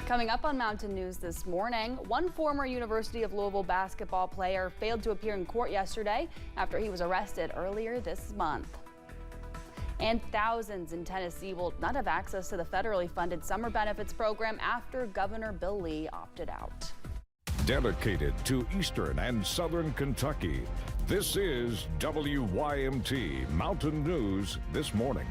Coming up on Mountain News this morning, one former University of Louisville basketball player failed to appear in court yesterday after he was arrested earlier this month. And thousands in Tennessee will not have access to the federally funded summer benefits program after Governor Bill Lee opted out. Dedicated to Eastern and Southern Kentucky, this is WYMT Mountain News this morning.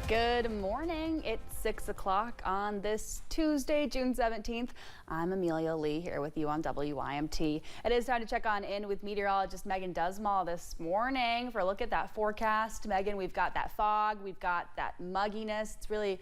Good morning. It's 6 o'clock on this Tuesday, June 17th. I'm Amelia Lee here with you on WYMT. It is time to check on in with meteorologist Megan Dusmall this morning for a look at that forecast. Megan, we've got that fog, we've got that mugginess. It's really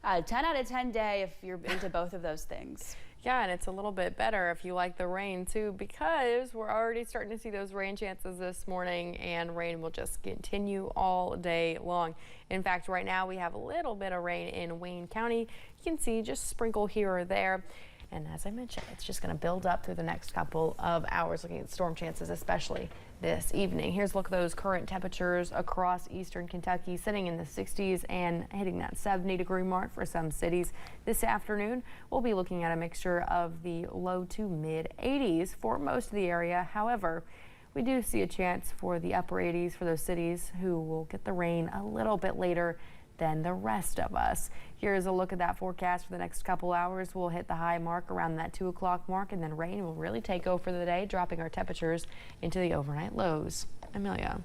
a 10 out of 10 day if you're into both of those things. Yeah, and it's a little bit better if you like the rain too, because we're already starting to see those rain chances this morning, and rain will just continue all day long. In fact, right now we have a little bit of rain in Wayne County. You can see just sprinkle here or there. And as I mentioned, it's just going to build up through the next couple of hours, looking at storm chances, especially this evening. Here's a look at those current temperatures across eastern Kentucky, sitting in the 60s and hitting that 70-degree mark for some cities. This afternoon, we'll be looking at a mixture of the low to mid 80s for most of the area. However, we do see a chance for the upper 80s for those cities who will get the rain a little bit later than the rest of us. Here's a look at that forecast for the next couple hours. We'll hit the high mark around that 2 o'clock mark, and then rain will really take over for the day, dropping our temperatures into the overnight lows. Amelia.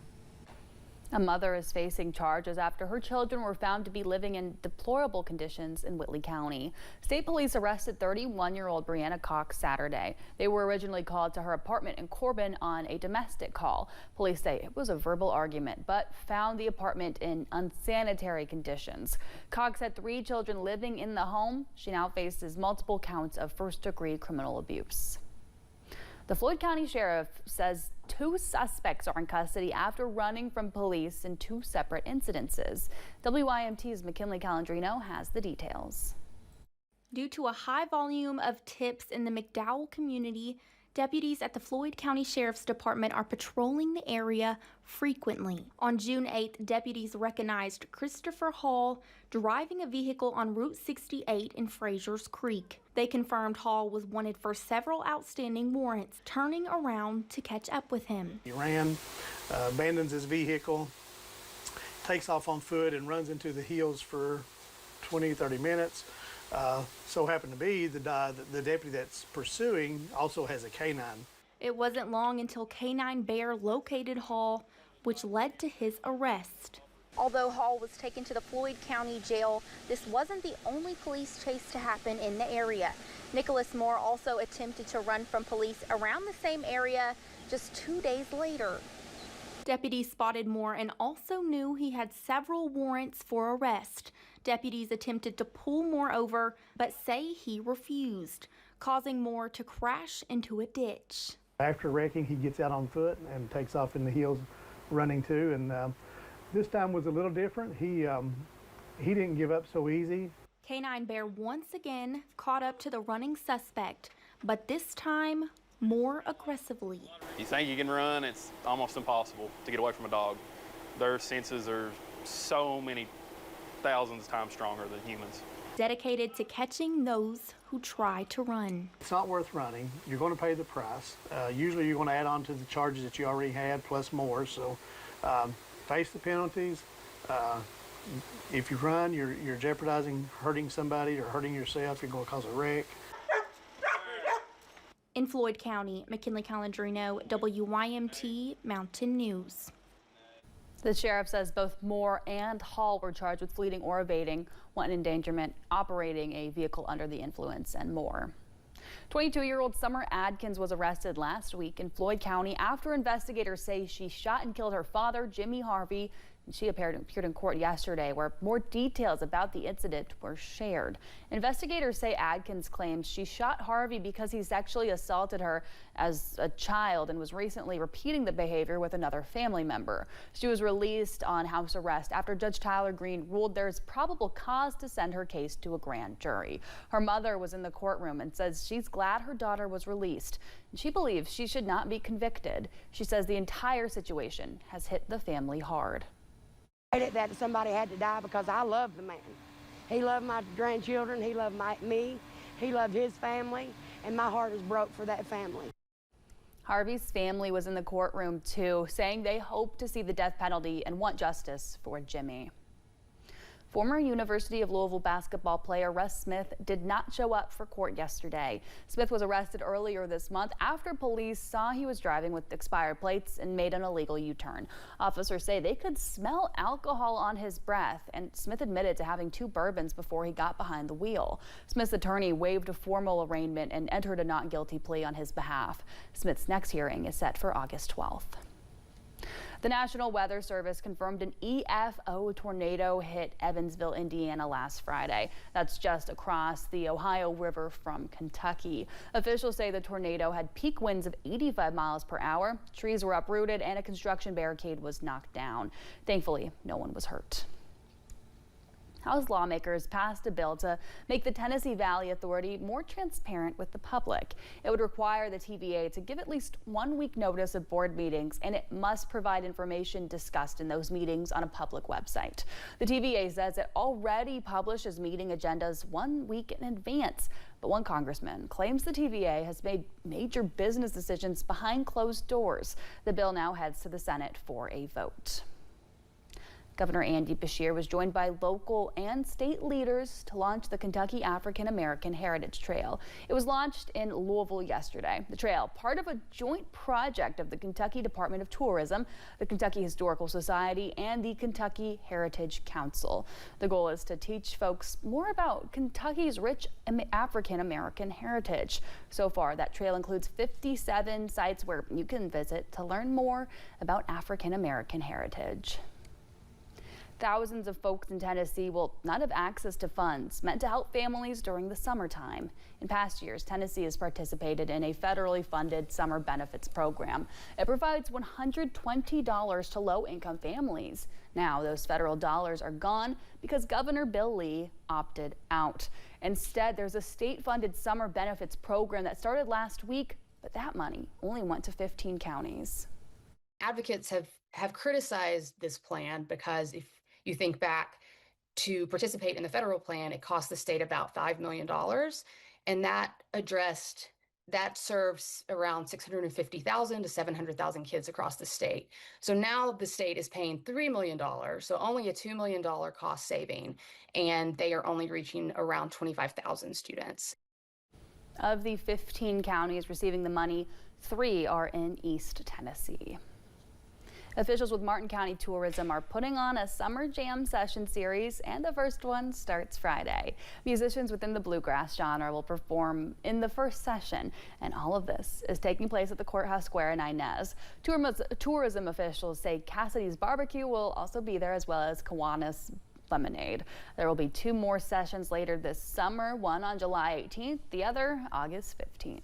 A mother is facing charges after her children were found to be living in deplorable conditions in Whitley County. State police arrested 31-year-old Brianna Cox Saturday. They were originally called to her apartment in Corbin on a domestic call. Police say it was a verbal argument, but found the apartment in unsanitary conditions. Cox had 3 children living in the home. She now faces multiple counts of first-degree criminal abuse. The Floyd County Sheriff says 2 suspects are in custody after running from police in 2 separate incidences. WYMT's McKinley Calandrino has the details. Due to a high volume of tips in the McDowell community, deputies at the Floyd County Sheriff's Department are patrolling the area frequently. On June 8th, deputies recognized Christopher Hall driving a vehicle on Route 68 in Frazier's Creek. They confirmed Hall was wanted for several outstanding warrants, turning around to catch up with him. He ran, abandons his vehicle, takes off on foot and runs into the hills for 20-30 minutes. So happened to be the deputy that's pursuing also has a canine. It wasn't long until Canine Bear located Hall, which led to his arrest. Although Hall was taken to the Floyd County Jail, this wasn't the only police chase to happen in the area. Nicholas Moore also attempted to run from police around the same area just 2 days later. Deputies spotted Moore and also knew he had several warrants for arrest. Deputies attempted to pull Moore over, but say he refused, causing Moore to crash into a ditch. After wrecking, he gets out on foot and takes off in the hills running too. And this time was a little different. He didn't give up so easy. Canine Bear once again caught up to the running suspect, but this time more aggressively. You think you can run, it's almost impossible to get away from a dog. Their senses are so many thousands of times stronger than humans. Dedicated to catching those who try to run. It's not worth running. You're going to pay the price. Usually you're going to add on to the charges that you already had plus more. So face the penalties. If you run, you're jeopardizing hurting somebody or hurting yourself. You're going to cause a wreck. In Floyd County, McKinley Calandrino, WYMT Mountain News. The sheriff says both Moore and Hall were charged with fleeing or evading, wanton endangerment, operating a vehicle under the influence, and more. 22-year-old Summer Adkins was arrested last week in Floyd County after investigators say she shot and killed her father, Jimmy Harvey. She appeared in court yesterday, where more details about the incident were shared. Investigators say Adkins claims she shot Harvey because he sexually assaulted her as a child and was recently repeating the behavior with another family member. She was released on house arrest after Judge Tyler Green ruled there's probable cause to send her case to a grand jury. Her mother was in the courtroom and says she's glad her daughter was released. She believes she should not be convicted. She says the entire situation has hit the family hard. That somebody had to die because I love the man. He loved my grandchildren, he loved me, he loved his family, and my heart is broke for that family. Harvey's family was in the courtroom too, saying they hope to see the death penalty and want justice for Jimmy. Former University of Louisville basketball player Russ Smith did not show up for court yesterday. Smith was arrested earlier this month after police saw he was driving with expired plates and made an illegal U-turn. Officers say they could smell alcohol on his breath, and Smith admitted to having 2 bourbons before he got behind the wheel. Smith's attorney waived a formal arraignment and entered a not guilty plea on his behalf. Smith's next hearing is set for August 12th. The National Weather Service confirmed an EFO tornado hit Evansville, Indiana last Friday. That's just across the Ohio River from Kentucky. Officials say the tornado had peak winds of 85 miles per hour. Trees were uprooted and a construction barricade was knocked down. Thankfully, no one was hurt. House lawmakers passed a bill to make the Tennessee Valley Authority more transparent with the public. It would require the TVA to give at least 1 week notice of board meetings, and it must provide information discussed in those meetings on a public website. The TVA says it already publishes meeting agendas 1 week in advance, but one congressman claims the TVA has made major business decisions behind closed doors. The bill now heads to the Senate for a vote. Governor Andy Beshear was joined by local and state leaders to launch the Kentucky African American Heritage Trail. It was launched in Louisville yesterday. The trail, part of a joint project of the Kentucky Department of Tourism, the Kentucky Historical Society, and the Kentucky Heritage Council. The goal is to teach folks more about Kentucky's rich African American heritage. So far, that trail includes 57 sites where you can visit to learn more about African American heritage. Thousands of folks in Tennessee will not have access to funds meant to help families during the summertime. In past years, Tennessee has participated in a federally funded summer benefits program. It provides $120 to low-income families. Now, those federal dollars are gone because Governor Bill Lee opted out. Instead, there's a state-funded summer benefits program that started last week, but that money only went to 15 counties. Advocates have criticized this plan because if you think back to participate in the federal plan, it cost the state about $5 million, and that serves around 650,000 to 700,000 kids across the state. So now the state is paying $3 million, so only a $2 million cost saving, and they are only reaching around 25,000 students. Of the 15 counties receiving the money, 3 are in East Tennessee. Officials with Martin County Tourism are putting on a summer jam session series, and the first one starts Friday. Musicians within the bluegrass genre will perform in the first session, and all of this is taking place at the Courthouse Square in Inez. Tourism officials say Cassidy's Barbecue will also be there, as well as Kiwanis Lemonade. There will be 2 more sessions later this summer, one on July 18th, the other August 15th.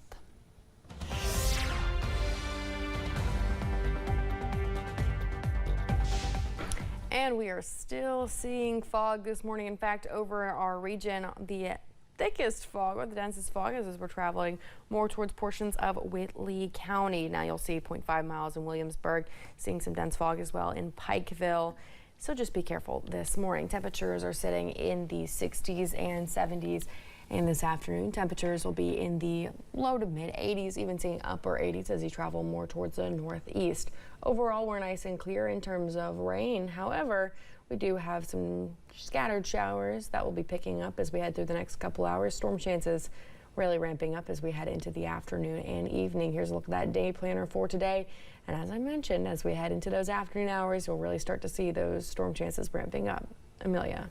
And we are still seeing fog this morning. In fact, over our region, the thickest fog or the densest fog is as we're traveling more towards portions of Whitley County. Now you'll see 0.5 miles in Williamsburg, seeing some dense fog as well in Pikeville. So just be careful this morning. Temperatures are sitting in the 60s and 70s. And this afternoon, temperatures will be in the low to mid 80s, even seeing upper 80s as you travel more towards the northeast. Overall, we're nice and clear in terms of rain. However, we do have some scattered showers that will be picking up as we head through the next couple hours. Storm chances really ramping up as we head into the afternoon and evening. Here's a look at that day planner for today. And as I mentioned, as we head into those afternoon hours, you'll really start to see those storm chances ramping up. Amelia.